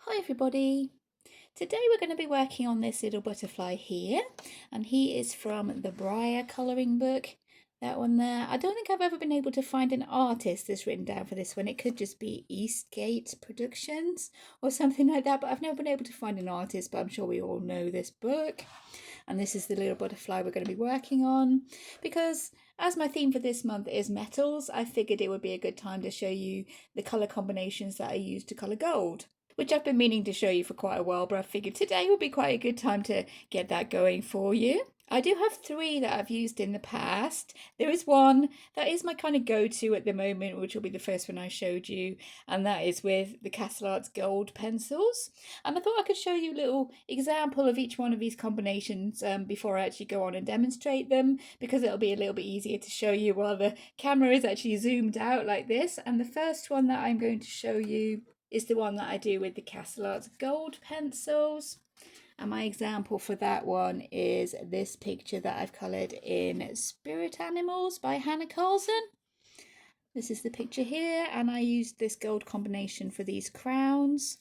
Hi everybody! Today we're going to be working on this little butterfly here, and he is from the Briar colouring book. That one there. I don't think I've ever been able to find an artist that's written down for this one. It could just be Eastgate Productions or something like that, but I've never been able to find an artist, but I'm sure we all know this book. And this is the little butterfly we're going to be working on, because as my theme for this month is metals, I figured it would be a good time to show you the colour combinations that I use to colour gold, which I've been meaning to show you for quite a while, but I figured today would be quite a good time to get that going for you. I do have three that I've used in the past. There is one that is my kind of go-to at the moment, which will be the first one I showed you, and that is with the Castle Arts Gold pencils. And I thought I could show you a little example of each one of these combinations before I actually go on and demonstrate them, because it'll be a little bit easier to show you while the camera is actually zoomed out like this. And the first one that I'm going to show you is the one that I do with the Castle Arts Gold pencils. And my example for that one is this picture that I've coloured in Spirit Animals by Hannah Carlson. This is the picture here, and I used this gold combination for these crowns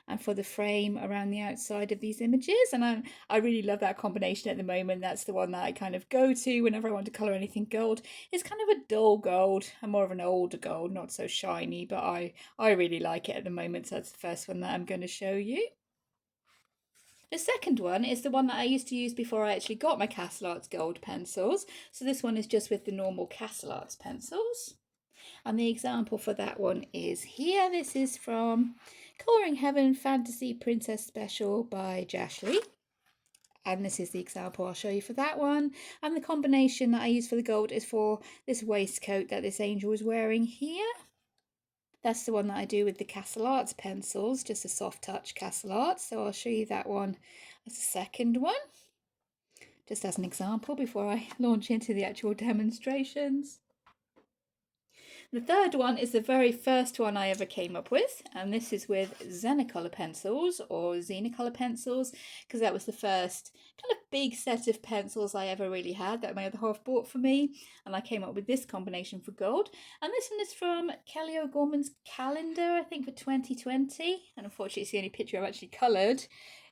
and for the frame around the outside of these images, and I really love that combination at the moment. That's the one that I kind of go to whenever I want to colour anything gold. It's kind of a dull gold and more of an older gold, not so shiny, but I really like it at the moment, so that's the first one that I'm going to show you. The second one is the one that I used to use before I actually got my Castle Arts Gold pencils. So this one is just with the normal Castle Arts pencils. And the example for that one is here. This is from Colouring Heaven Fantasy Princess Special by Jashley. And this is the example I'll show you for that one. And the combination that I use for the gold is for this waistcoat that this angel is wearing here. That's the one that I do with the Castle Arts pencils, just a soft touch Castle Arts. So I'll show you that one as the second one, just as an example before I launch into the actual demonstrations. The third one is the very first one I ever came up with, and this is with Zenacolor Pencils, or Zenacolor Pencils, because that was the first kind of big set of pencils I ever really had that my other half bought for me, and I came up with this combination for gold. And this one is from Kelly O'Gorman's calendar, I think for 2020, and unfortunately it's the only picture I've actually coloured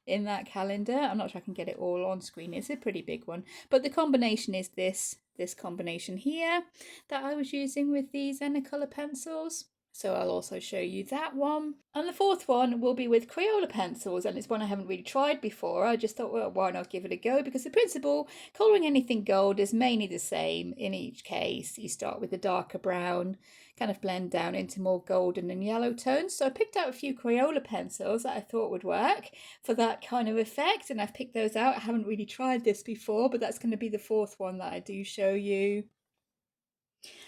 in that calendar. I'm not sure I can get it all on screen. It's a pretty big one, but the combination is this combination here that I was using with these Zenacolor pencils. So I'll also show you that one. And the fourth one will be with Crayola pencils, and it's one I haven't really tried before. I just thought, well, why not give it a go? Because the principle, colouring anything gold, is mainly the same in each case. You start with the darker brown, kind of blend down into more golden and yellow tones. So I picked out a few Crayola pencils that I thought would work for that kind of effect, and I've picked those out. I haven't really tried this before, but that's going to be the fourth one that I do show you.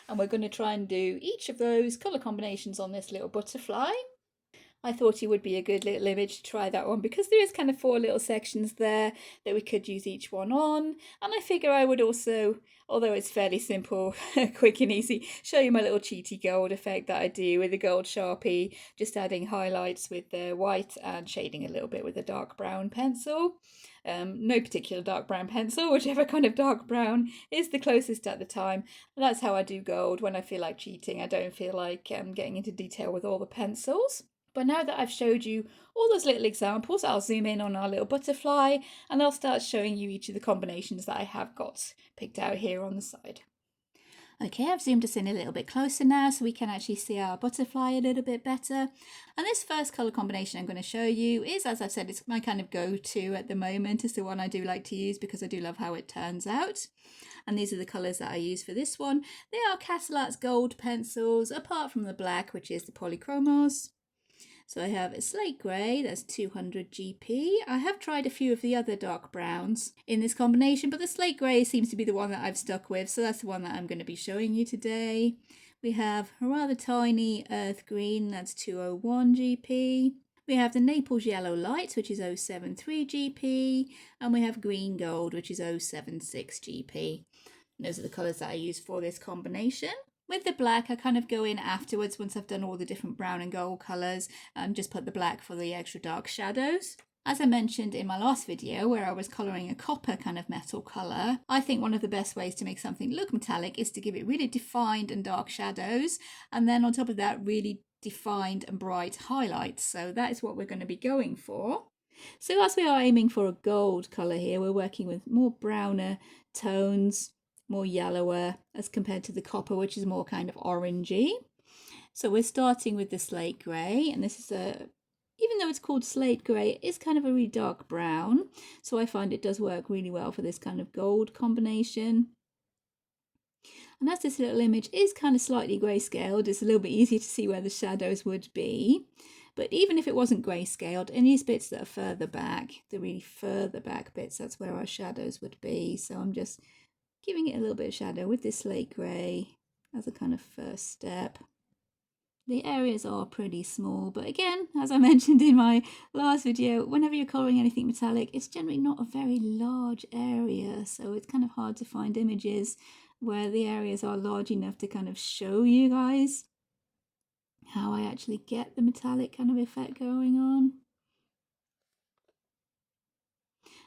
And we're going to try and do each of those colour combinations on this little butterfly. I thought it would be a good little image to try that one, because there is kind of 4 little sections there that we could use each one on. And I figure I would also, although it's fairly simple, quick and easy, show you my little cheaty gold effect that I do with the gold sharpie, just adding highlights with the white and shading a little bit with a dark brown pencil. No particular dark brown pencil, whichever kind of dark brown is the closest at the time. And that's how I do gold when I feel like cheating. I don't feel like getting into detail with all the pencils. But now that I've showed you all those little examples, I'll zoom in on our little butterfly and I'll start showing you each of the combinations that I have got picked out here on the side. Okay, I've zoomed us in a little bit closer now so we can actually see our butterfly a little bit better. And this first colour combination I'm going to show you is, as I've said, it's my kind of go-to at the moment. It's the one I do like to use because I do love how it turns out. And these are the colours that I use for this one. They are Castle Arts Gold pencils, apart from the black, which is the Polychromos. So I have a Slate Grey, that's 200 GP. I have tried a few of the other dark browns in this combination, but the Slate Grey seems to be the one that I've stuck with, so that's the one that I'm going to be showing you today. We have a rather tiny Earth Green, that's 201 GP. We have the Naples Yellow Light, which is 073 GP, and we have Green Gold, which is 076 GP. And those are the colours that I use for this combination. With the black, I kind of go in afterwards once I've done all the different brown and gold colours and just put the black for the extra dark shadows. As I mentioned in my last video where I was colouring a copper kind of metal colour, I think one of the best ways to make something look metallic is to give it really defined and dark shadows, and then on top of that really defined and bright highlights. So that is what we're going to be going for. So as we are aiming for a gold colour here, we're working with more browner tones, more yellower as compared to the copper, which is more kind of orangey. So we're starting with the slate grey, and this is even though it's called slate grey, it is kind of a really dark brown. So I find it does work really well for this kind of gold combination. And as this little image is kind of slightly grayscaled, it's a little bit easier to see where the shadows would be. But even if it wasn't grayscaled, in these bits that are further back, the really further back bits, that's where our shadows would be. So I'm just giving it a little bit of shadow with this slate grey as a kind of first step. The areas are pretty small, but again, as I mentioned in my last video, whenever you're colouring anything metallic, it's generally not a very large area. So it's kind of hard to find images where the areas are large enough to kind of show you guys how I actually get the metallic kind of effect going on.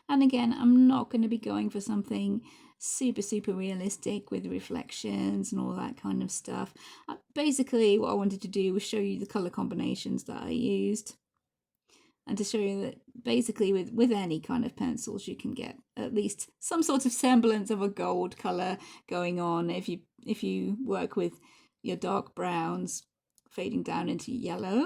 And again, I'm not going to be going for something super realistic with reflections and all that kind of stuff. Basically, what I wanted to do was show you the colour combinations that I used, and to show you that basically with any kind of pencils you can get at least some sort of semblance of a gold colour going on if you work with your dark browns fading down into yellow.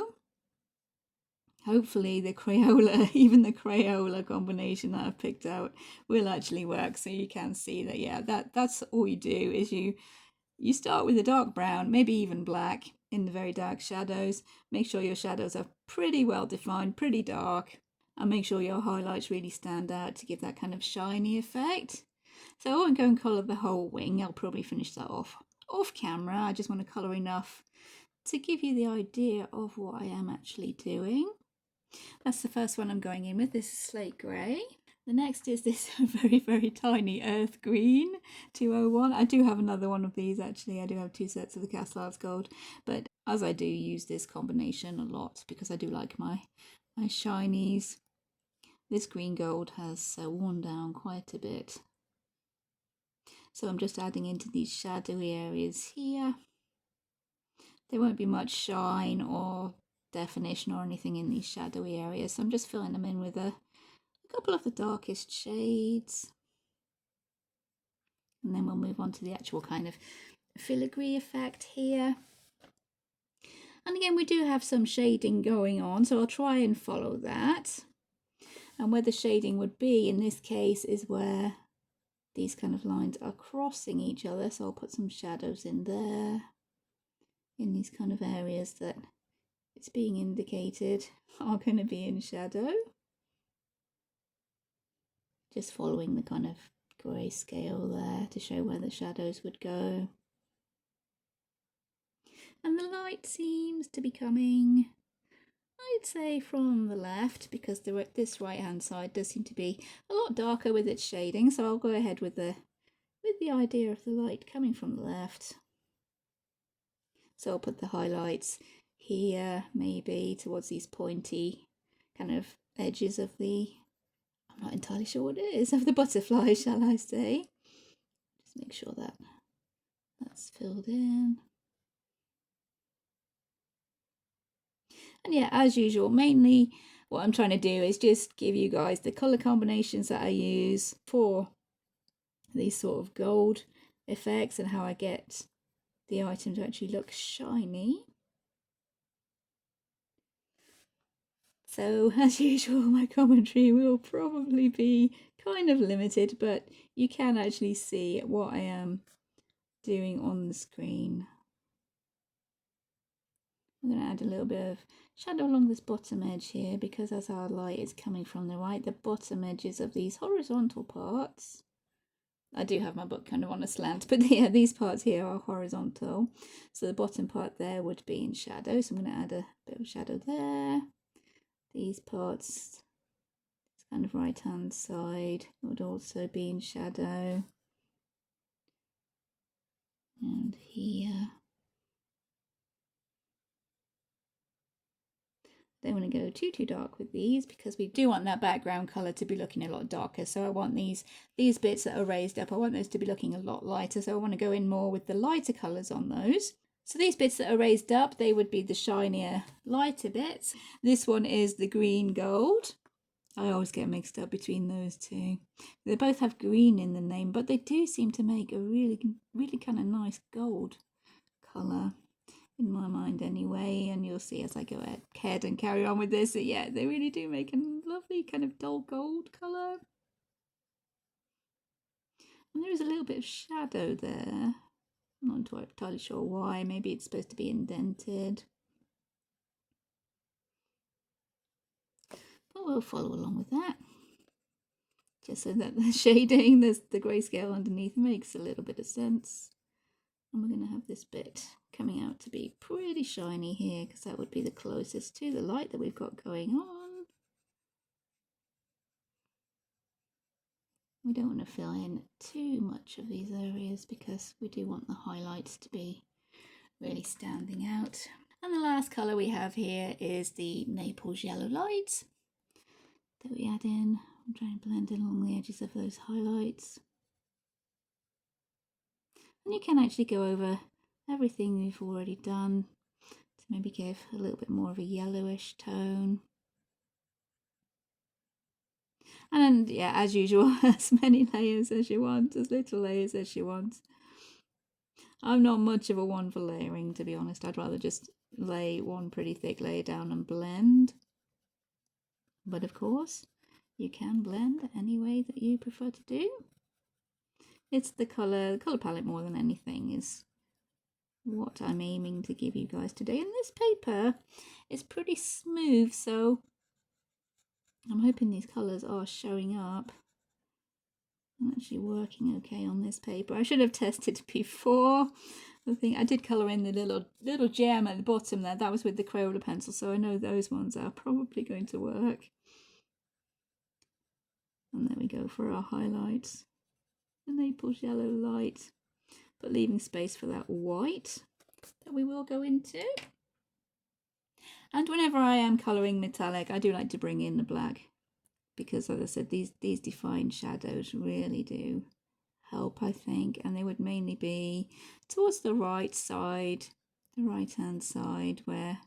Hopefully the Crayola, even the Crayola combination that I've picked out will actually work, so you can see that, yeah, that's all you do is you start with a dark brown, maybe even black in the very dark shadows. Make sure your shadows are pretty well defined, pretty dark, and make sure your highlights really stand out to give that kind of shiny effect. So I won't go and colour the whole wing, I'll probably finish that off camera. I just want to colour enough to give you the idea of what I am actually doing. That's the first one I'm going in with. This is slate grey. The next is this very tiny earth green 201. I do have another one of these actually. I do have 2 sets of the Castle Arts Gold, but as I do use this combination a lot because I do like my shinies. This green gold has worn down quite a bit. So I'm just adding into these shadowy areas here. There won't be much shine or definition or anything in these shadowy areas, so I'm just filling them in with a couple of the darkest shades, and then we'll move on to the actual kind of filigree effect here. And again, we do have some shading going on, so I'll try and follow that. And where the shading would be in this case is where these kind of lines are crossing each other, so I'll put some shadows in there, in these kind of areas that it's being indicated are going to be in shadow. Just following the kind of grey scale there to show where the shadows would go. And the light seems to be coming, I'd say, from the left, because this right hand side does seem to be a lot darker with its shading, so I'll go ahead with the idea of the light coming from the left. So I'll put the highlights here, maybe towards these pointy kind of edges of the, I'm not entirely sure what it is, of the butterfly, shall I say. Just make sure that that's filled in. And yeah, as usual, mainly what I'm trying to do is just give you guys the colour combinations that I use for these sort of gold effects and how I get the item to actually look shiny. So as usual, my commentary will probably be kind of limited, but you can actually see what I am doing on the screen. I'm going to add a little bit of shadow along this bottom edge here, because as our light is coming from the right, the bottom edges of these horizontal parts, I do have my book kind of on a slant, but yeah, these parts here are horizontal, so the bottom part there would be in shadow, so I'm going to add a bit of shadow there. These parts, this kind of right hand side, would also be in shadow, and here. Don't want to go too dark with these, because we do want that background colour to be looking a lot darker. So I want these bits that are raised up, I want those to be looking a lot lighter. So I want to go in more with the lighter colours on those. So these bits that are raised up, they would be the shinier, lighter bits. This one is the green gold. I always get mixed up between those two. They both have green in the name, but they do seem to make a really, really kind of nice gold colour in my mind anyway. And you'll see as I go ahead and carry on with this that, yeah, they really do make a lovely kind of dull gold colour. And there is a little bit of shadow there. I'm not entirely sure why. Maybe it's supposed to be indented. But we'll follow along with that. Just so that the shading, the grayscale underneath makes a little bit of sense. And we're going to have this bit coming out to be pretty shiny here, because that would be the closest to the light that we've got going on. We don't want to fill in too much of these areas because we do want the highlights to be really standing out. And the last colour we have here is the Naples yellow lights that we add in. I'm trying to blend in along the edges of those highlights. And you can actually go over everything we've already done to maybe give a little bit more of a yellowish tone. And yeah, as usual, as many layers as you want, as little layers as you want. I'm not much of a one for layering, to be honest. I'd rather just lay one pretty thick layer down and blend. But of course, you can blend any way that you prefer to do. It's the colour palette more than anything is what I'm aiming to give you guys today. And this paper is pretty smooth, so I'm hoping these colours are showing up. I'm actually working okay on this paper. I should have tested before. I think I did colour in the little gem at the bottom there. That was with the Crayola pencil, so I know those ones are probably going to work. And there we go for our highlights. The Naples yellow light, but leaving space for that white that we will go into. And whenever I am colouring metallic, I do like to bring in the black, because as I said, these defined shadows really do help, I think, and they would mainly be towards the right side, the right hand side, where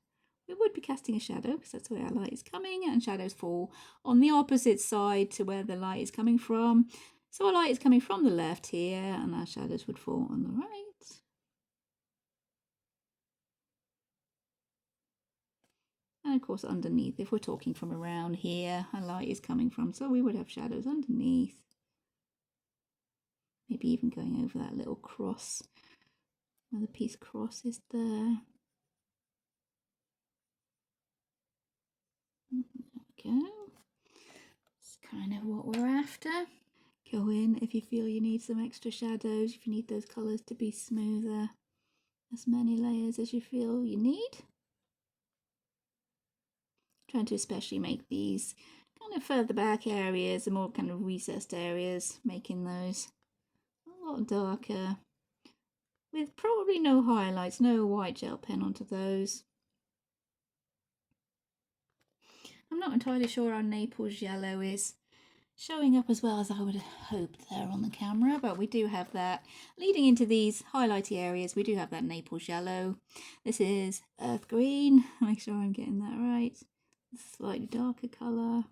we would be casting a shadow, because that's where our light is coming, and shadows fall on the opposite side to where the light is coming from. So our light is coming from the left here, and our shadows would fall on the right. And of course underneath, if we're talking from around here, our light is coming from, so we would have shadows underneath. Maybe even going over that little cross, where the piece cross is there. There we go. That's kind of what we're after. Go in if you feel you need some extra shadows, if you need those colours to be smoother. As many layers as you feel you need. Trying to especially make these kind of further back areas, the more kind of recessed areas, making those a lot darker. With probably no highlights, no white gel pen onto those. I'm not entirely sure our Naples yellow is showing up as well as I would have hoped there on the camera, but we do have that leading into these highlighty areas. We do have that Naples yellow. This is earth green. Make sure I'm getting that right. Slightly darker colour.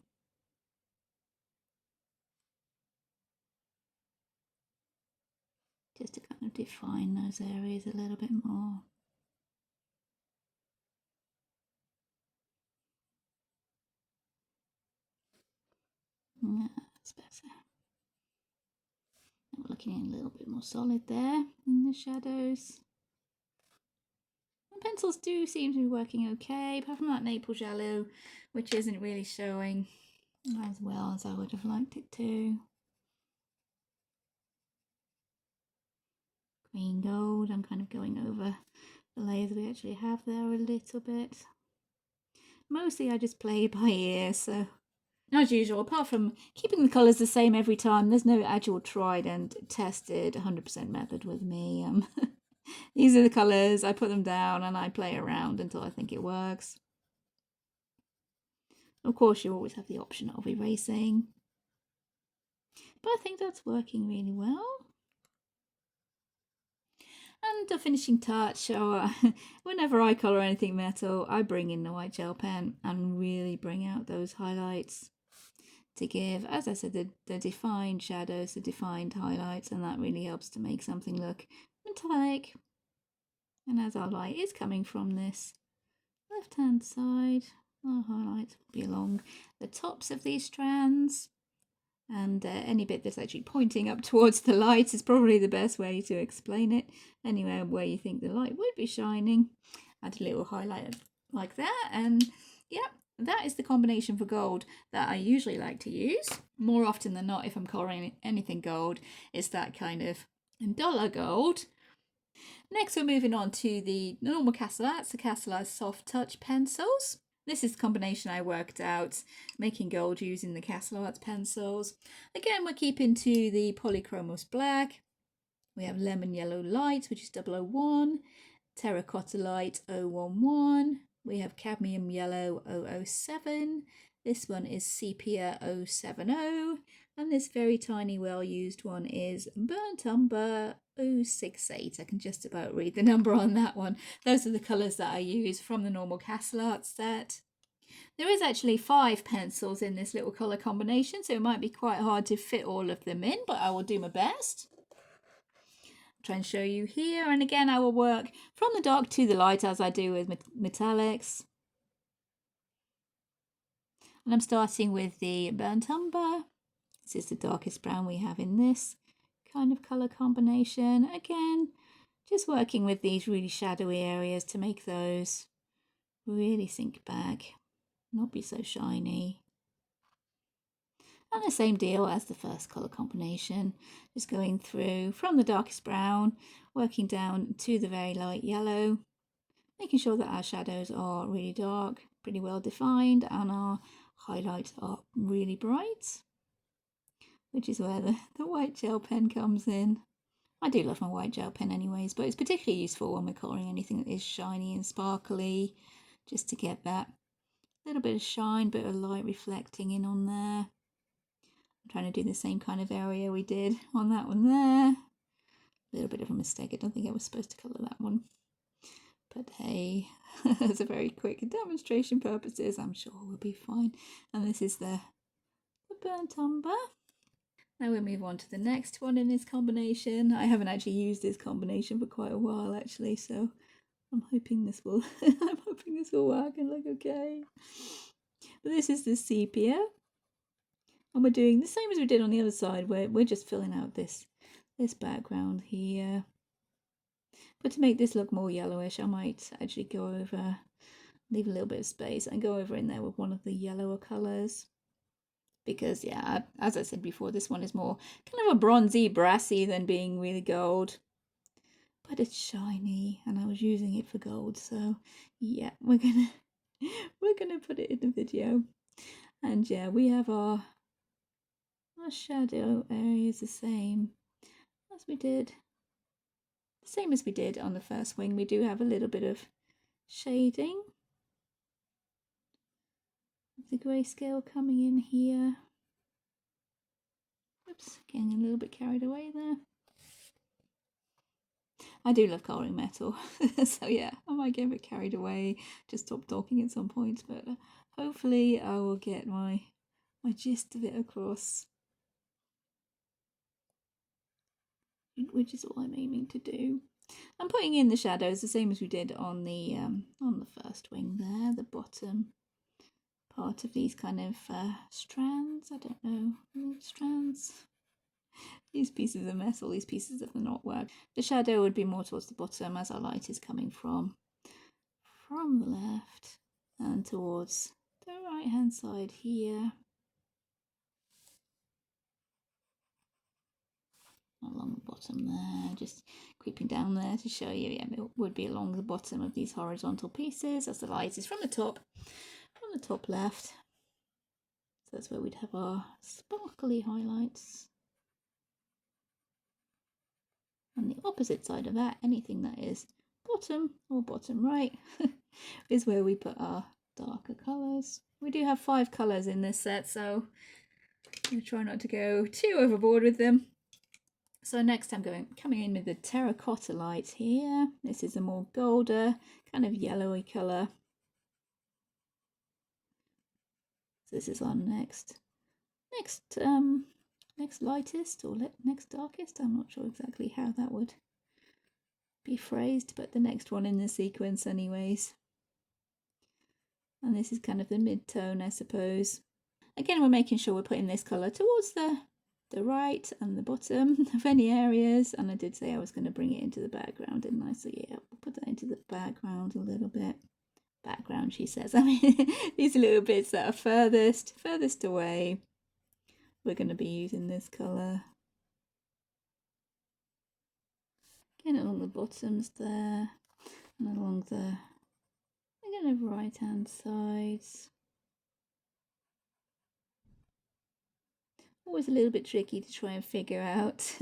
Just to kind of define those areas a little bit more. Yeah, that's better. We're looking a little bit more solid there in the shadows. And pencils do seem to be working okay, apart from that Naples yellow, which isn't really showing as well as I would have liked it to. Green gold, I'm kind of going over the layers we actually have there a little bit. Mostly I just play by ear, so as usual, apart from keeping the colours the same every time, there's no actual tried and tested 100% method with me. These are the colours, I put them down and I play around until I think it works. Of course, you always have the option of erasing, but I think that's working really well. And the finishing touch, or whenever I colour anything metal, I bring in the white gel pen and really bring out those highlights to give, as I said, the defined shadows, the defined highlights, and that really helps to make something look metallic. And as our light is coming from this left hand side, our highlights will be along the tops of these strands. And any bit that's actually pointing up towards the light is probably the best way to explain it. Anywhere where you think the light would be shining, add a little highlight like that. And yeah, that is the combination for gold that I usually like to use. More often than not, if I'm colouring anything gold, it's that kind of dollar gold. Next, we're moving on to the normal Castellats, the Castellat Soft Touch pencils. This is the combination I worked out, making gold using the Castellat pencils. Again, we're keeping to the Polychromos Black. We have Lemon Yellow Light, which is 001, Terracotta Light 011. We have Cadmium Yellow 007. This one is Sepia 070. And this very tiny, well-used one is Burnt Umber 068. I can just about read the number on that one. Those are the colours that I use from the normal Castellat set. There is actually 5 pencils in this little colour combination, so it might be quite hard to fit all of them in, but I will do my best. I'll try and show you here, and again I will work from the dark to the light as I do with metallics. And I'm starting with the Burnt Umber. This is the darkest brown we have in this kind of colour combination. Again, just working with these really shadowy areas to make those really sink back, not be so shiny. And the same deal as the first colour combination, just going through from the darkest brown, working down to the very light yellow, making sure that our shadows are really dark, pretty well defined, and our highlights are really bright, which is where the white gel pen comes in. I do love my white gel pen anyways, but it's particularly useful when we're colouring anything that is shiny and sparkly, just to get that little bit of shine, bit of light reflecting in on there. I'm trying to do the same kind of area we did on that one there. A little bit of a mistake. I don't think I was supposed to colour that one. But hey, as a very quick demonstration purposes, I'm sure we'll be fine. And this is the Burnt Umber. Now we'll move on to the next one in this combination. I haven't actually used this combination for quite a while actually, so I'm hoping this will work and look okay. But this is the Sepia. And we're doing the same as we did on the other side, where we're just filling out this background here. But to make this look more yellowish, I might actually go over, leave a little bit of space and go over in there with one of the yellower colours. Because yeah, as I said before, this one is more kind of a bronzy, brassy than being really gold. But it's shiny and I was using it for gold, so yeah, we're gonna put it in the video. And yeah, we have our shadow area is the same as we did on the first wing. We do have a little bit of shading of the grayscale coming in here. Oops, getting a little bit carried away there. I do love colouring metal, so yeah, I might get a bit carried away, just stop talking at some point, but hopefully I will get my gist of it across, which is what I'm aiming to do. I'm putting in the shadows the same as we did on the first wing there, the bottom part of these kind of strands. I don't know, strands. These pieces of metal, these pieces of the knotwork. The shadow would be more towards the bottom as our light is coming from the left and towards the right hand side here. Along the bottom there, just creeping down there to show you, yeah, it would be along the bottom of these horizontal pieces as the light is from the top left. So that's where we'd have our sparkly highlights. On the opposite side of that, anything that is bottom or bottom right is where we put our darker colours. We do have 5 colours in this set, so we try not to go too overboard with them. So next I'm coming in with the Terracotta light here. This is a more golder, kind of yellowy colour. So this is our next lightest or next darkest. I'm not sure exactly how that would be phrased, but the next one in the sequence anyways. And this is kind of the mid-tone, I suppose. Again, we're making sure we're putting this colour towards the right and the bottom of any areas. And I did say I was going to bring it into the background, didn't I? So yeah, we'll put that into the background a little bit. Background, she says. I mean, these little bits that are furthest away, we're going to be using this colour. Again, along the bottoms there, and along the right hand sides. Always a little bit tricky to try and figure out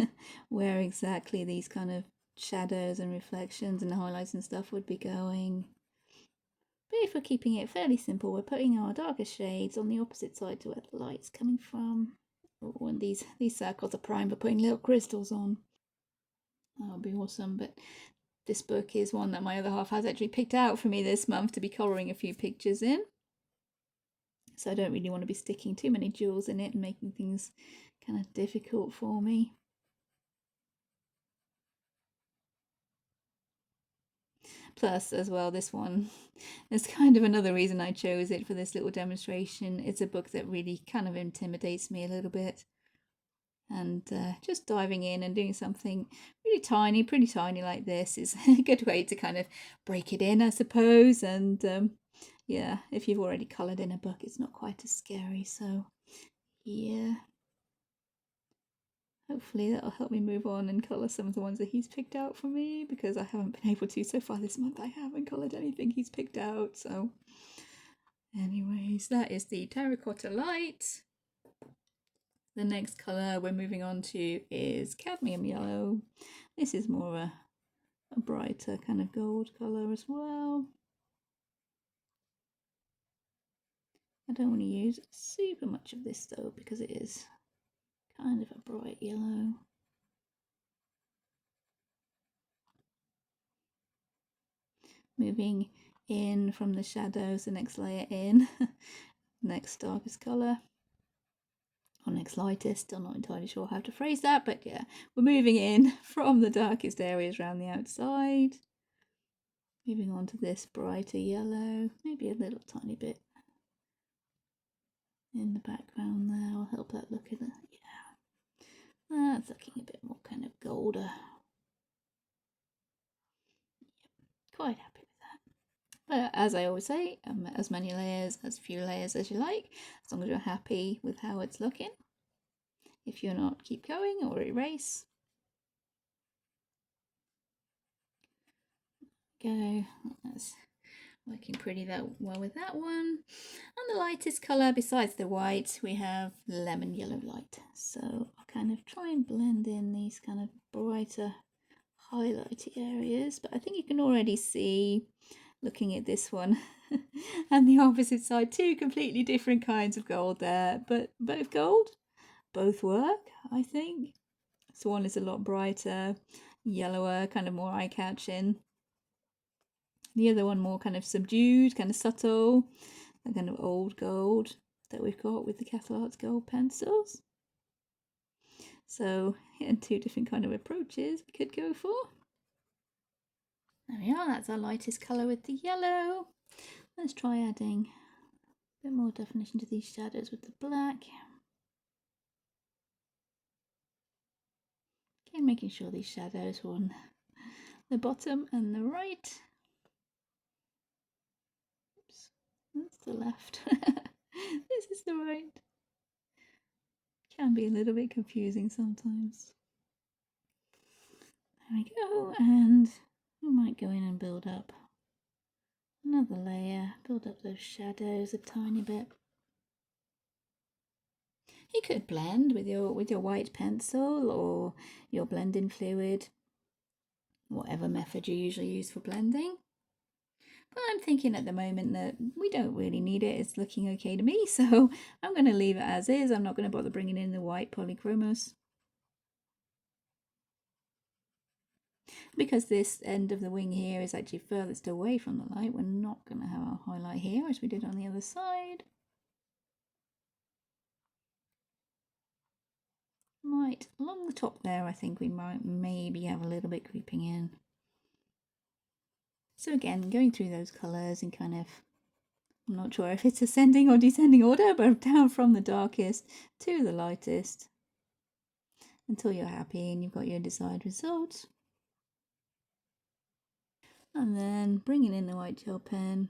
where exactly these kind of shadows and reflections and highlights and stuff would be going. But if we're keeping it fairly simple, we're putting our darker shades on the opposite side to where the light's coming from. Oh, and these circles are prime for putting little crystals on. That would be awesome. But this book is one that my other half has actually picked out for me this month to be colouring a few pictures in. So I don't really want to be sticking too many jewels in it and making things kind of difficult for me. Plus, as well, this one is kind of another reason I chose it for this little demonstration. It's a book that really kind of intimidates me a little bit. And just diving in and doing something really tiny, pretty tiny like this is a good way to kind of break it in, I suppose. And yeah, if you've already coloured in a book, it's not quite as scary. So yeah, hopefully that'll help me move on and colour some of the ones that he's picked out for me, because I haven't been able to so far this month. I haven't coloured anything he's picked out. So anyways, that is the Terracotta light. The next colour we're moving on to is Cadmium Yellow. This is more a brighter kind of gold colour as well. I don't want to use super much of this though, because it is kind of a bright yellow. Moving in from the shadows, the next layer in, next darkest colour. Or next lightest, I'm not entirely sure how to phrase that, but yeah, we're moving in from the darkest areas around the outside. Moving on to this brighter yellow, maybe a little tiny bit in the background there. I'll help that look in it. Yeah, that's looking a bit more kind of golder. Quite happy with that. But as I always say, as many layers, as few layers as you like, as long as you're happy with how it's looking. If you're not, keep going or erase. Go. That's working pretty well with that one. And the lightest colour besides the white, we have lemon yellow light. So I'll kind of try and blend in these kind of brighter highlighty areas, but I think you can already see, looking at this one and the opposite side, two completely different kinds of gold there, but both gold, both work, I think. So one is a lot brighter, yellower, kind of more eye-catching. The other one more kind of subdued, kind of subtle, that kind of old gold that we've got with the Crayola gold pencils. So yeah, two different kind of approaches we could go for. There we are, that's our lightest colour with the yellow. Let's try adding a bit more definition to these shadows with the black. Again, making sure these shadows are on the bottom and the right. Oops, that's the left. This is the right. Can be a little bit confusing sometimes. There we go, and we might go in and build up another layer, build up those shadows a tiny bit. You could blend with your white pencil or your blending fluid, whatever method you usually use for blending. But I'm thinking at the moment that we don't really need it. It's looking okay to me, so I'm going to leave it as is. I'm not going to bother bringing in the white Polychromos. Because this end of the wing here is actually furthest away from the light, we're not going to have our highlight here as we did on the other side. Right, along the top there I think we might maybe have a little bit creeping in. So again, going through those colours and kind of, I'm not sure if it's ascending or descending order, but down from the darkest to the lightest until you're happy and you've got your desired results. And then bringing in the white gel pen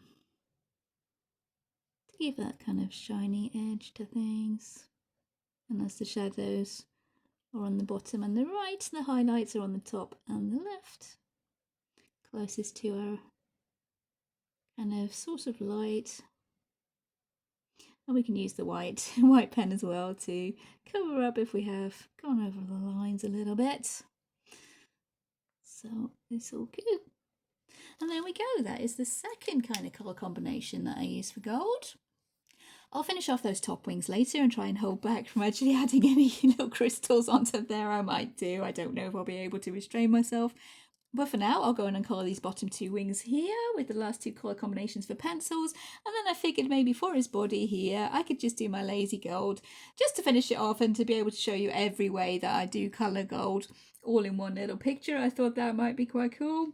to give that kind of shiny edge to things. And as the shadows are on the bottom and the right, the highlights are on the top and the left, closest to our kind of source of light. And we can use the white pen as well to cover up if we have gone over the lines a little bit. So it's all good. And there we go, that is the second kind of colour combination that I use for gold. I'll finish off those top wings later and try and hold back from actually adding any little crystals onto there. I might do, I don't know if I'll be able to restrain myself. But for now, I'll go in and colour these bottom two wings here with the last two colour combinations for pencils. And then I figured maybe for his body here, I could just do my lazy gold just to finish it off and to be able to show you every way that I do colour gold all in one little picture. I thought that might be quite cool.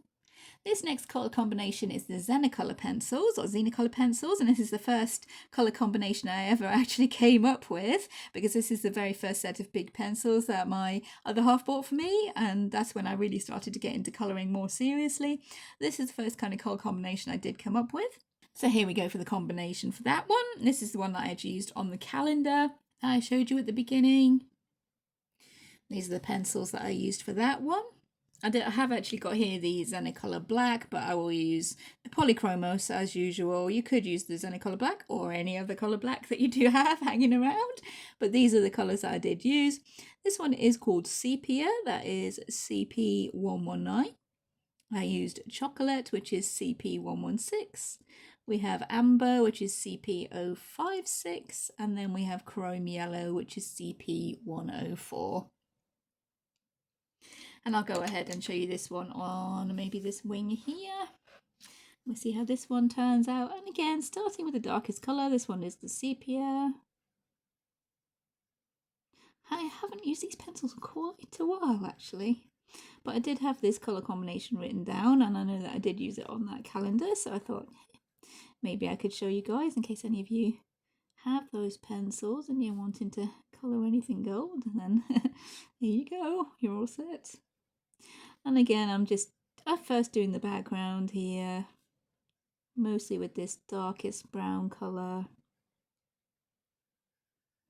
This next colour combination is the Zenacolor Pencils, or Zenacolor Pencils, and this is the first colour combination I ever actually came up with, because this is the very first set of big pencils that my other half bought for me, and that's when I really started to get into colouring more seriously. This is the first kind of colour combination I did come up with. So here we go for the combination for that one. This is the one that I had used on the calendar that I showed you at the beginning. These are the pencils that I used for that one. I have actually got here the Zenacolor Black, but I will use the Polychromos as usual. You could use the Zenacolor Black or any other colour black that you do have hanging around, but these are the colours that I did use. This one is called Sepia, that is CP119. I used Chocolate, which is CP116. We have Umber, which is CP056, and then we have Chrome Yellow, which is CP104. And I'll go ahead and show you this one on maybe this wing here. We'll see how this one turns out. And again, starting with the darkest colour, this one is the Sepia. I haven't used these pencils in quite a while actually, but I did have this colour combination written down, and I know that I did use it on that calendar, so I thought maybe I could show you guys in case any of you have those pencils and you're wanting to colour anything gold, and then here you go, you're all set. And again, I'm first doing the background here, mostly with this darkest brown colour.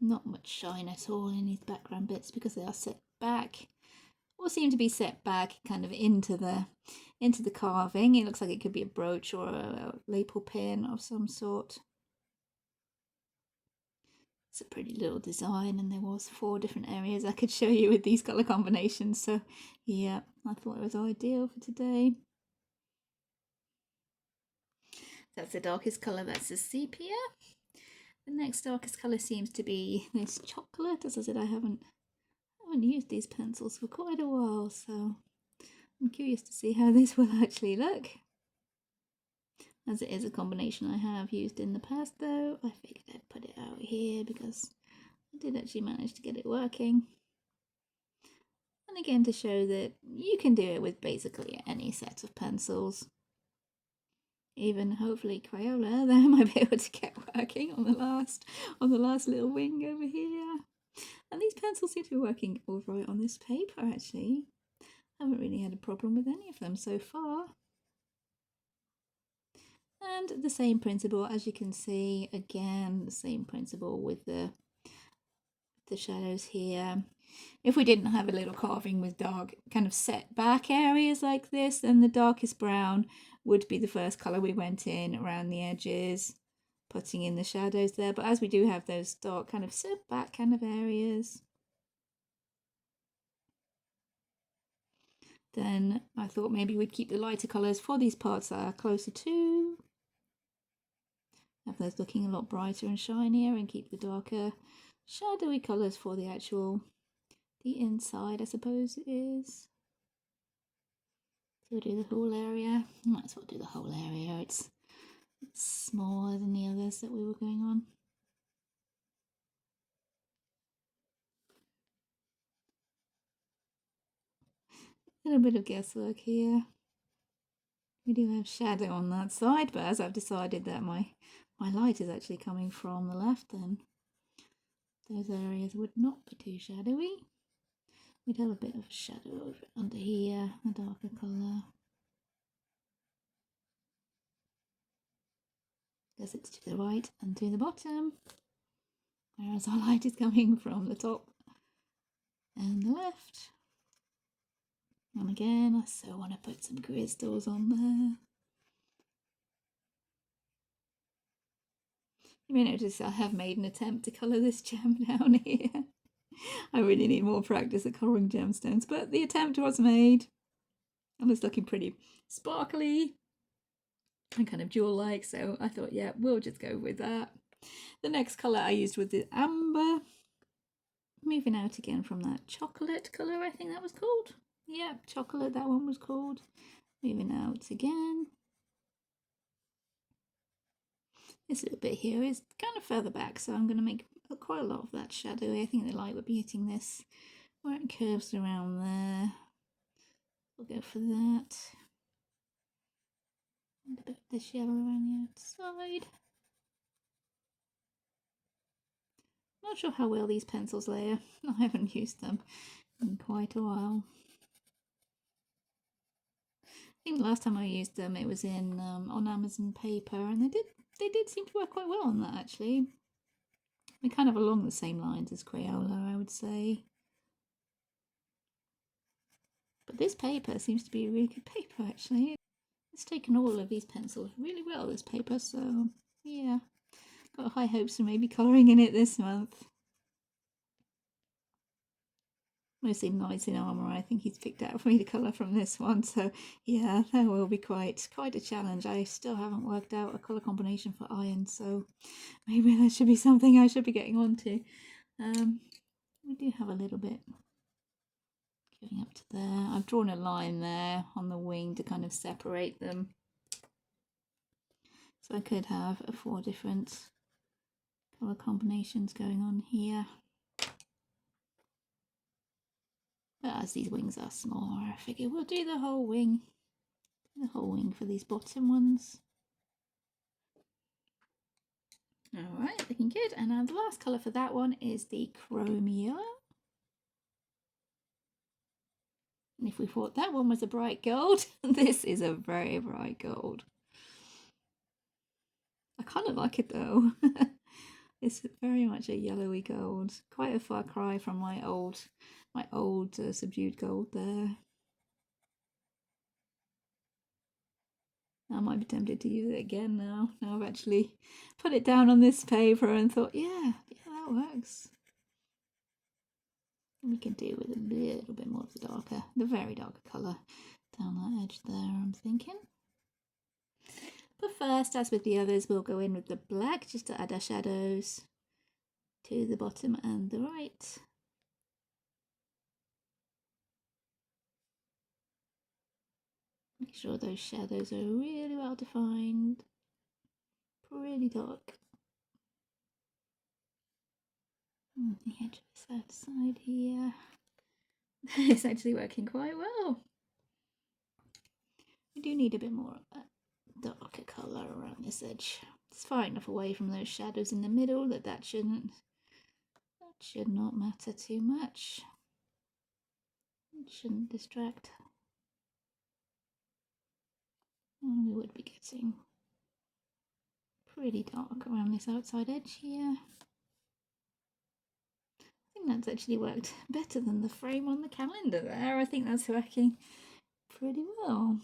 Not much shine at all in these background bits because they are set back, or seem to be set back kind of into the carving. It looks like it could be a brooch or a lapel pin of some sort. It's a pretty little design, and there was 4 different areas I could show you with these colour combinations, so yeah, I thought it was ideal for today. That's the darkest colour, that's the Sepia. The next darkest colour seems to be this Chocolate. As I said, I haven't used these pencils for quite a while, so I'm curious to see how this will actually look. As it is a combination I have used in the past though, I figured I'd put it out here because I did actually manage to get it working. And again, to show that you can do it with basically any set of pencils. Even hopefully Crayola, that I might be able to get working on the last little wing over here. And these pencils seem to be working all right on this paper actually. I haven't really had a problem with any of them so far. And the same principle, as you can see, again, the same principle with the shadows here. If we didn't have a little carving with dark kind of set back areas like this, then the darkest brown would be the first colour we went in around the edges, putting in the shadows there. But as we do have those dark kind of set back kind of areas, then I thought maybe we'd keep the lighter colours for these parts that are closer to. Have those looking a lot brighter and shinier, and keep the darker shadowy colours for the inside, I suppose it is. Do I do the whole area? Might as well do the whole area. It's smaller than the others that we were going on. A little bit of guesswork here. We do have shadow on that side, but as I've decided that my light is actually coming from the left, then those areas would not be too shadowy. We'd have a bit of a shadow over under here, a darker colour. Because it's to the right and to the bottom, whereas our light is coming from the top and the left. And again, I so want to put some crystals on there. You may notice I have made an attempt to colour this gem down here. I really need more practice at colouring gemstones, but the attempt was made. And it's looking pretty sparkly and kind of jewel-like, so I thought, yeah, we'll just go with that. The next colour I used was the Umber. Moving out again from that chocolate colour, I think that was called. Yeah, chocolate, that one was called. Moving out again. This little bit here is kind of further back, so I'm going to make quite a lot of that shadow. I think the light would be hitting this where it curves around there. We'll go for that. And a bit of this yellow around the outside. Not sure how well these pencils layer. I haven't used them in quite a while. I think the last time I used them it was in on Amazon paper, and they did seem to work quite well on that actually. They're kind of along the same lines as Crayola, I would say. But this paper seems to be a really good paper actually. It's taken all of these pencils really well, this paper, so yeah. Got high hopes for maybe colouring in it this month. Mostly Knights in Armour, I think he's picked out for me to colour from this one, so yeah, that will be quite a challenge. I still haven't worked out a colour combination for iron, so maybe that should be something I should be getting on to. We do have a little bit going up to there. I've drawn a line there on the wing to kind of separate them. So I could have 4 different colour combinations going on here. But as these wings are smaller, I figure we'll do the whole wing. The whole wing for these bottom ones. Alright, looking good. And now the last colour for that one is the chrome yellow. And if we thought that one was a bright gold, this is a very bright gold. I kind of like it though. It's very much a yellowy gold. Quite a far cry from my old subdued gold there. I might be tempted to use it again now. Now I've actually put it down on this paper and thought, yeah, that works. And we can do with a little bit more of the very darker colour down that edge there, I'm thinking. But first, as with the others, we'll go in with the black just to add our shadows to the bottom and the right. Make sure those shadows are really well defined, pretty dark. On the edge of this outside here. It's actually working quite well. We do need a bit more of that darker colour around this edge. It's far enough away from those shadows in the middle that should not matter too much. It shouldn't distract. And we would be getting pretty dark around this outside edge here. I think that's actually worked better than the frame on the calendar there. I think that's working pretty well.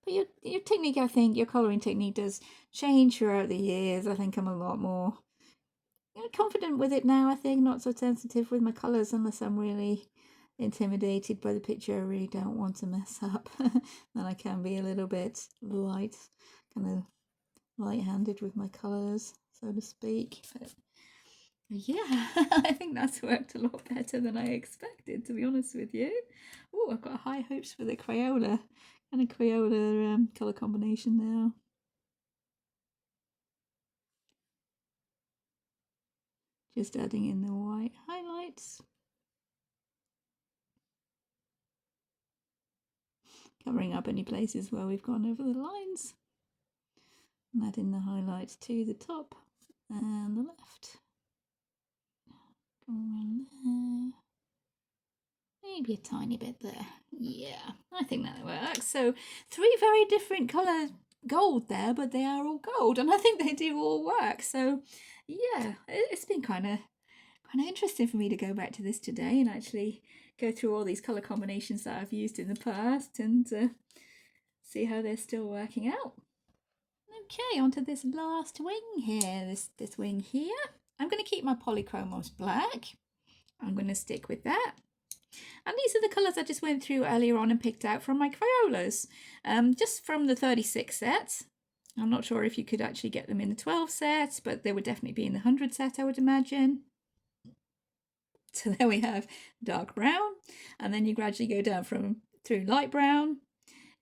But your technique, I think, your colouring technique does change throughout the years. I think I'm a lot more confident with it now, I think, not so sensitive with my colours unless I'm really intimidated by the picture I really don't want to mess up. Then I can be a little bit kind of light-handed with my colours, so to speak. But Yeah, I think that's worked a lot better than I expected, to be honest with you. Oh, I've got high hopes for the Crayola and a Crayola colour combination now. Just adding in the white highlights. Covering up any places where we've gone over the lines. And adding the highlights to the top and the left. Go around there. Maybe a tiny bit there. Yeah, I think that works. So 3 very different colour gold there, but they are all gold, and I think they do all work. So yeah, it's been kind of interesting for me to go back to this today and actually go through all these colour combinations that I've used in the past and see how they're still working out. Okay, onto this last wing here. This wing here. I'm going to keep my Polychromos Black. I'm going to stick with that. And these are the colours I just went through earlier on and picked out from my Crayolas. Just from the 36 set. I'm not sure if you could actually get them in the 12 set, but they would definitely be in the 100 set, I would imagine. So there we have dark brown, and then you gradually go down through light brown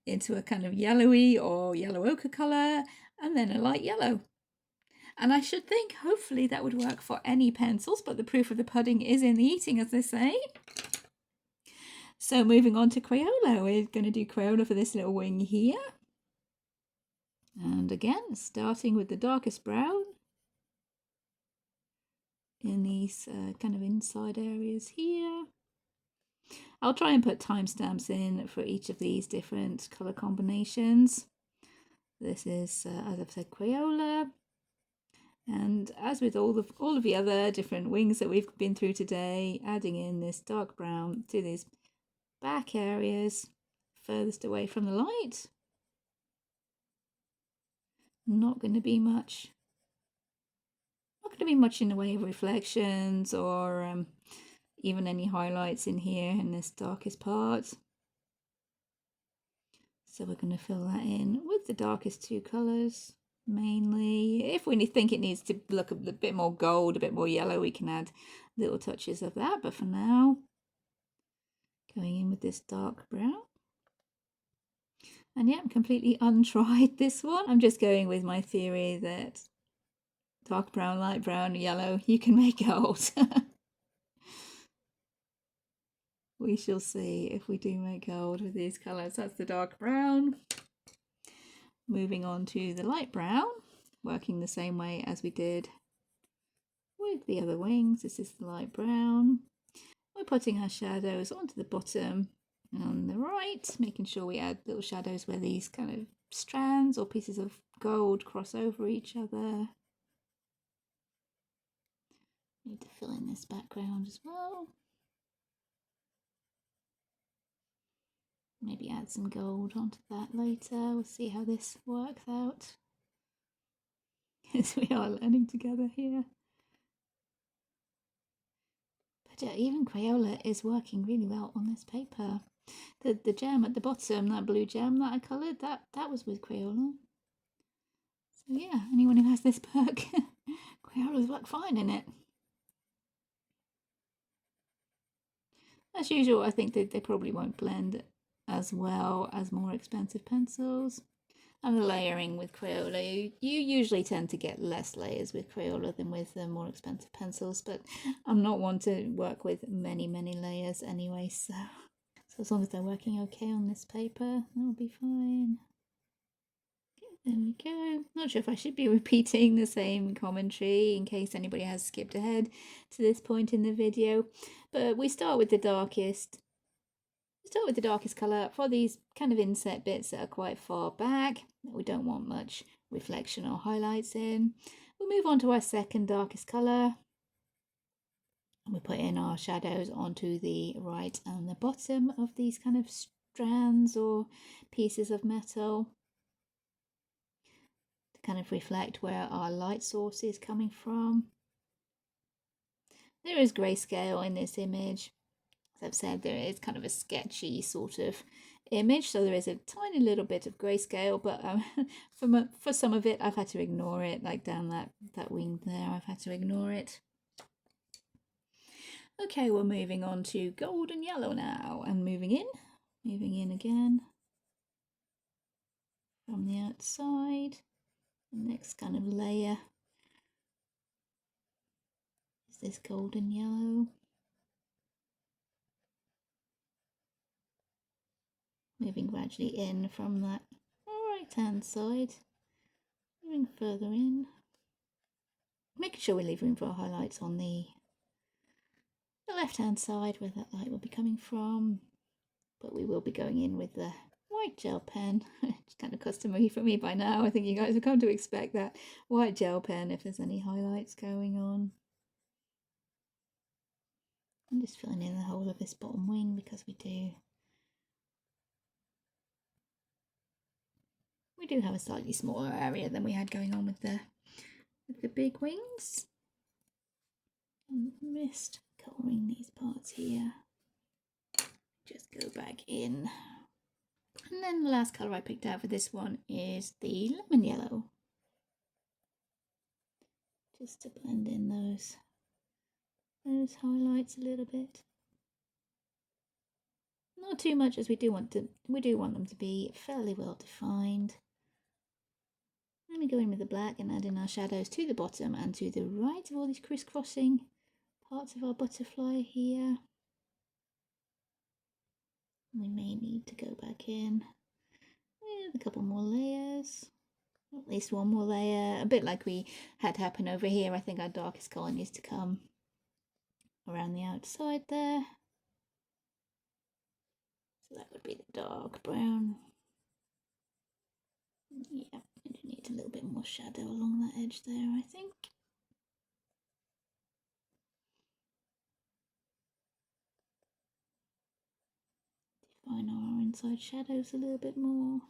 into a kind of yellowy or yellow ochre colour, and then a light yellow. And I should think hopefully that would work for any pencils, but the proof of the pudding is in the eating, as they say. So moving on to Crayola, we're going to do Crayola for this little wing here. And again, starting with the darkest brown in these kind of inside areas here. I'll try and put timestamps in for each of these different colour combinations. This is, as I've said, Crayola. And as with all of the other different wings that we've been through today, adding in this dark brown to these back areas furthest away from the light. Not going to be much in the way of reflections or even any highlights in here in this darkest part. So we're going to fill that in with the darkest 2 colours mainly. If we think it needs to look a bit more gold, a bit more yellow, we can add little touches of that. But for now, going in with this dark brown. And yeah, I'm completely untried this one. I'm just going with my theory that dark brown, light brown, yellow, you can make gold. We shall see if we do make gold with these colours. That's the dark brown. Moving on to the light brown, working the same way as we did with the other wings. This is the light brown. We're putting our shadows onto the bottom on the right, making sure we add little shadows where these kind of strands or pieces of gold cross over each other. Need to fill in this background as well. Maybe add some gold onto that later. We'll see how this works out. As we are learning together here. But yeah, even Crayola is working really well on this paper. The gem at the bottom, that blue gem that I coloured, that was with Crayola. So yeah, anyone who has this book, Crayola's work fine in it. As usual, I think they probably won't blend as well as more expensive pencils. And the layering with Crayola, you usually tend to get less layers with Crayola than with the more expensive pencils, but I'm not one to work with many layers anyway, so as long as they're working okay on this paper, that'll be fine. Okay, there we go. Not sure if I should be repeating the same commentary in case anybody has skipped ahead to this point in the video, but we start with the darkest. Start with the darkest colour for these kind of inset bits that are quite far back, that we don't want much reflection or highlights in. We'll move on to our second darkest colour. We put in our shadows onto the right and the bottom of these kind of strands or pieces of metal to kind of reflect where our light source is coming from. There is grayscale in this image. As I've said, there is kind of a sketchy sort of image, so there is a tiny little bit of grayscale, but for some of it I've had to ignore it, like down that wing there, I've had to ignore it. Okay, we're moving on to gold and yellow now, and moving in again from the outside. The next kind of layer is this golden yellow. Moving gradually in from that right hand side, moving further in, making sure we leave room for our highlights on the left hand side where that light will be coming from, but we will be going in with the white gel pen. It's kind of customary for me by now. I think you guys have come to expect that white gel pen if there's any highlights going on. I'm just filling in the whole of this bottom wing because we do have a slightly smaller area than we had going on with the big wings. And missed colouring these parts here. Just go back in. And then the last colour I picked out for this one is the lemon yellow. Just to blend in those highlights a little bit. Not too much, as we do want them to be fairly well defined. Then we go in with the black and add in our shadows to the bottom and to the right of all these crisscrossing parts of our butterfly here. We may need to go back in with a couple more layers, at least one more layer, a bit like we had happen over here. I think our darkest colour needs to come around the outside there. So that would be the dark brown. Yeah, and you need a little bit more shadow along that edge there, I think. Define our inside shadows a little bit more.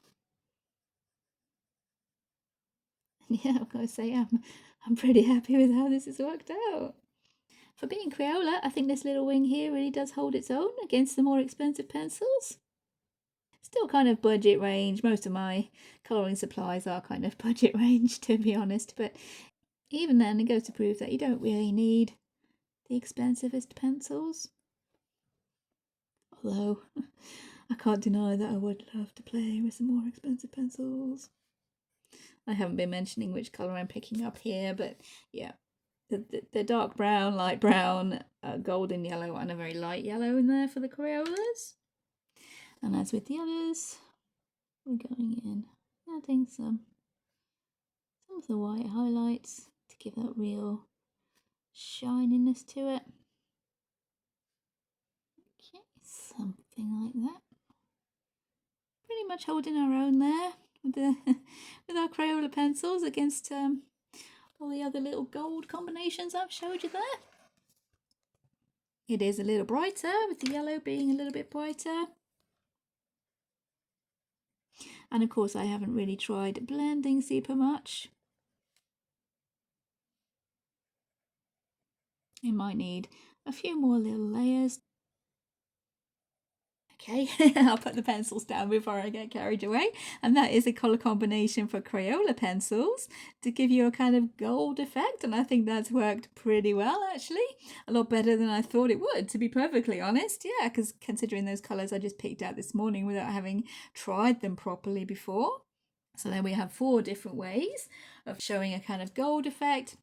Yeah, I've got to say, I'm pretty happy with how this has worked out. For being Crayola, I think this little wing here really does hold its own against the more expensive pencils. Still kind of budget range. Most of my colouring supplies are kind of budget range, to be honest, but even then it goes to prove that you don't really need the expensivest pencils. Although I can't deny that I would love to play with some more expensive pencils. I haven't been mentioning which colour I'm picking up here, but yeah, the dark brown, light brown, golden yellow and a very light yellow in there for the Crayolas. And as with the others, we're going in, adding some of the white highlights to give that real shininess to it. Okay, something like that. Pretty much holding our own there with with our Crayola pencils against all the other little gold combinations I've showed you there. It is a little brighter, with the yellow being a little bit brighter. And of course I haven't really tried blending super much. You might need a few more little layers. Okay, I'll put the pencils down before I get carried away. And that is a colour combination for Crayola pencils to give you a kind of gold effect. And I think that's worked pretty well, actually. A lot better than I thought it would, to be perfectly honest. Yeah, because considering those colours I just picked out this morning without having tried them properly before. So then we have 4 different ways of showing a kind of gold effect.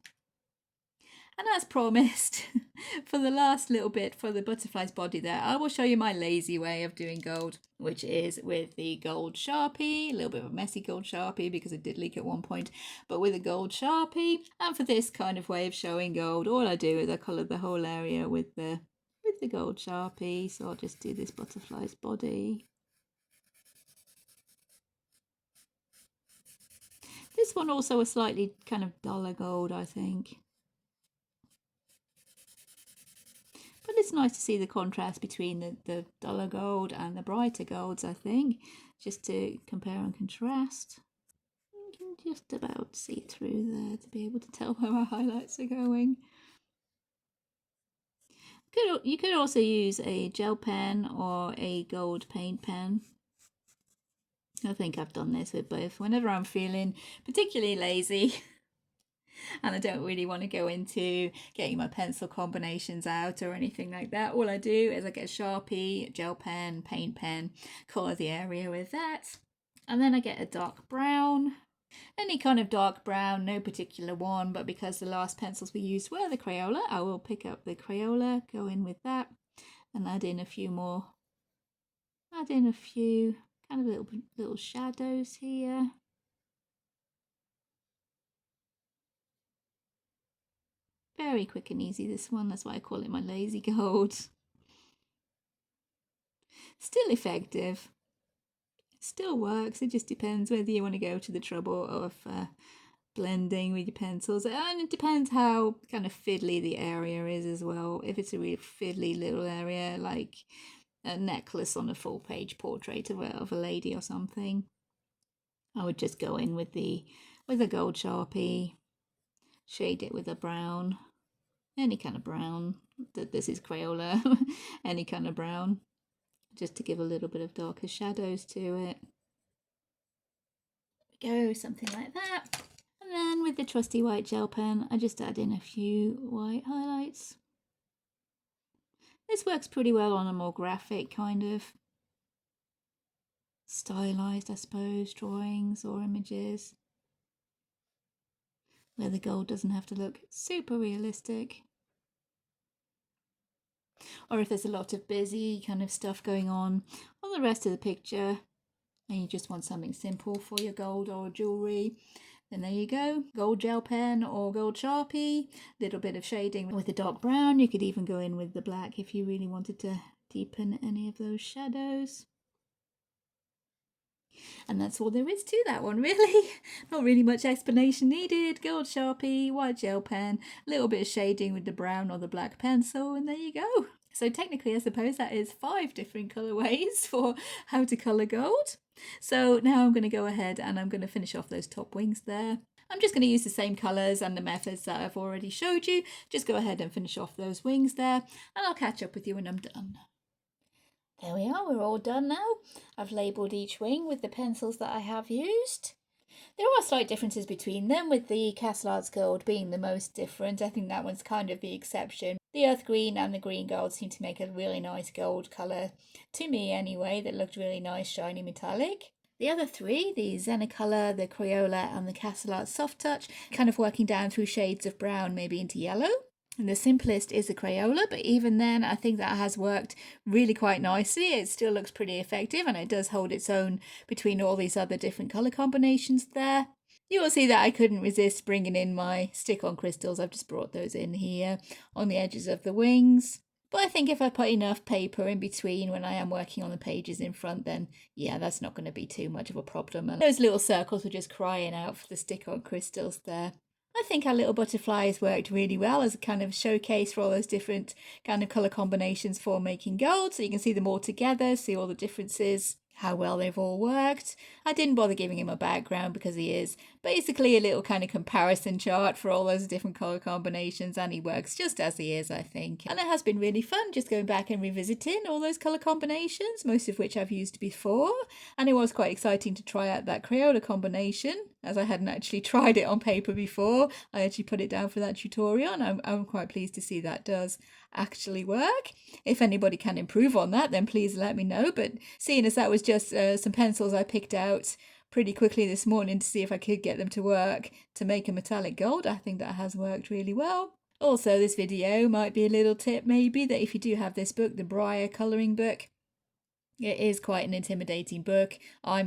And as promised, for the last little bit for the butterfly's body there, I will show you my lazy way of doing gold, which is with the gold Sharpie, a little bit of a messy gold Sharpie because it did leak at one point, but with a gold Sharpie. And for this kind of way of showing gold, all I do is I colour the whole area with the gold Sharpie. So I'll just do this butterfly's body. This one also a slightly kind of duller gold, I think. But it's nice to see the contrast between the duller gold and the brighter golds, I think, just to compare and contrast. You can just about see through there to be able to tell where our highlights are going. You could also use a gel pen or a gold paint pen. I think I've done this with both. Whenever I'm feeling particularly lazy, and I don't really want to go into getting my pencil combinations out or anything like that. All I do is I get a Sharpie, gel pen, paint pen, colour the area with that, and then I get a dark brown. Any kind of dark brown, no particular one, but because the last pencils we used were the Crayola, I will pick up the Crayola, go in with that, and add in a few more. Add in a few kind of little shadows here. Very quick and easy, this one. That's why I call it my lazy gold. Still effective. Still works. It just depends whether you want to go to the trouble of blending with your pencils, and it depends how kind of fiddly the area is as well. If it's a really fiddly little area, like a necklace on a full page portrait of a lady or something, I would just go in with a gold Sharpie, shade it with a brown, any kind of brown. This is Crayola, any kind of brown, just to give a little bit of darker shadows to it. Go something like that. And then with the trusty white gel pen, I just add in a few white highlights. This works pretty well on a more graphic kind of stylized, I suppose, drawings or images, where the gold doesn't have to look super realistic. Or if there's a lot of busy kind of stuff going on the rest of the picture and you just want something simple for your gold or jewellery, then there you go, gold gel pen or gold Sharpie, little bit of shading with the dark brown. You could even go in with the black if you really wanted to deepen any of those shadows. And that's all there is to that one, really. Not really much explanation needed. Gold Sharpie, white gel pen, a little bit of shading with the brown or the black pencil, and there you go. So technically, I suppose that is 5 different colorways for how to color gold. So now I'm going to go ahead and I'm going to finish off those top wings there. I'm just going to use the same colours and the methods that I've already showed you. Just go ahead and finish off those wings there, and I'll catch up with you when I'm done. There we are, we're all done now. I've labelled each wing with the pencils that I have used. There are slight differences between them, with the Castle Arts Gold being the most different. I think that one's kind of the exception. The earth green and the green gold seem to make a really nice gold colour, to me anyway, that looked really nice, shiny metallic. The other 3, the Zenacolor, the Crayola and the Castle Arts Soft Touch, kind of working down through shades of brown, maybe into yellow. And the simplest is the Crayola, but even then I think that has worked really quite nicely. It still looks pretty effective, and it does hold its own between all these other different colour combinations there. You will see that I couldn't resist bringing in my stick-on crystals. I've just brought those in here on the edges of the wings. But I think if I put enough paper in between when I am working on the pages in front, then yeah, that's not going to be too much of a problem. And those little circles were just crying out for the stick-on crystals there. I think our little butterflies worked really well as a kind of showcase for all those different kind of colour combinations for making gold. So you can see them all together, see all the differences, how well they've all worked. I didn't bother giving him a background because he is basically a little kind of comparison chart for all those different colour combinations, and he works just as he is, I think. And it has been really fun just going back and revisiting all those colour combinations, most of which I've used before. And it was quite exciting to try out that Crayola combination, as I hadn't actually tried it on paper before. I actually put it down for that tutorial, and I'm quite pleased to see that does actually work. If anybody can improve on that, then please let me know. But seeing as that was just some pencils I picked out pretty quickly this morning to see if I could get them to work to make a metallic gold, I think that has worked really well. Also, this video might be a little tip maybe that if you do have this book, the Briar colouring book, it is quite an intimidating book. I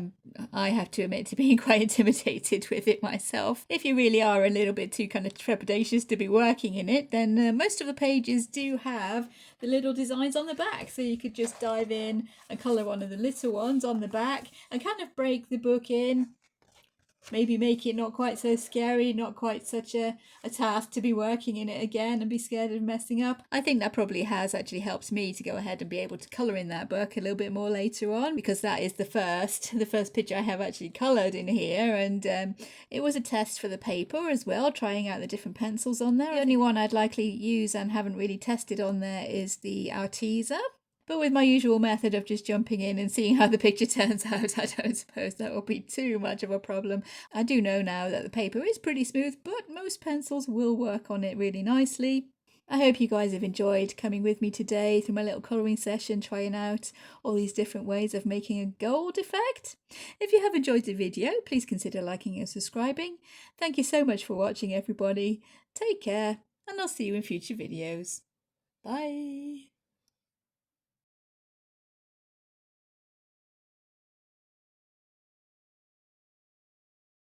have to admit to being quite intimidated with it myself. If you really are a little bit too kind of trepidatious to be working in it, then most of the pages do have the little designs on the back. So you could just dive in and colour one of the little ones on the back and kind of break the book in. Maybe make it not quite so scary, not quite such a task to be working in it again and be scared of messing up. I think that probably has actually helped me to go ahead and be able to colour in that book a little bit more later on, because that is the first picture I have actually coloured in here, and it was a test for the paper as well, trying out the different pencils on there. The only one I'd likely use and haven't really tested on there is the Arteza. But with my usual method of just jumping in and seeing how the picture turns out, I don't suppose that will be too much of a problem. I do know now that the paper is pretty smooth, but most pencils will work on it really nicely. I hope you guys have enjoyed coming with me today through my little colouring session, trying out all these different ways of making a gold effect. If you have enjoyed the video, please consider liking and subscribing. Thank you so much for watching, everybody. Take care, and I'll see you in future videos. Bye.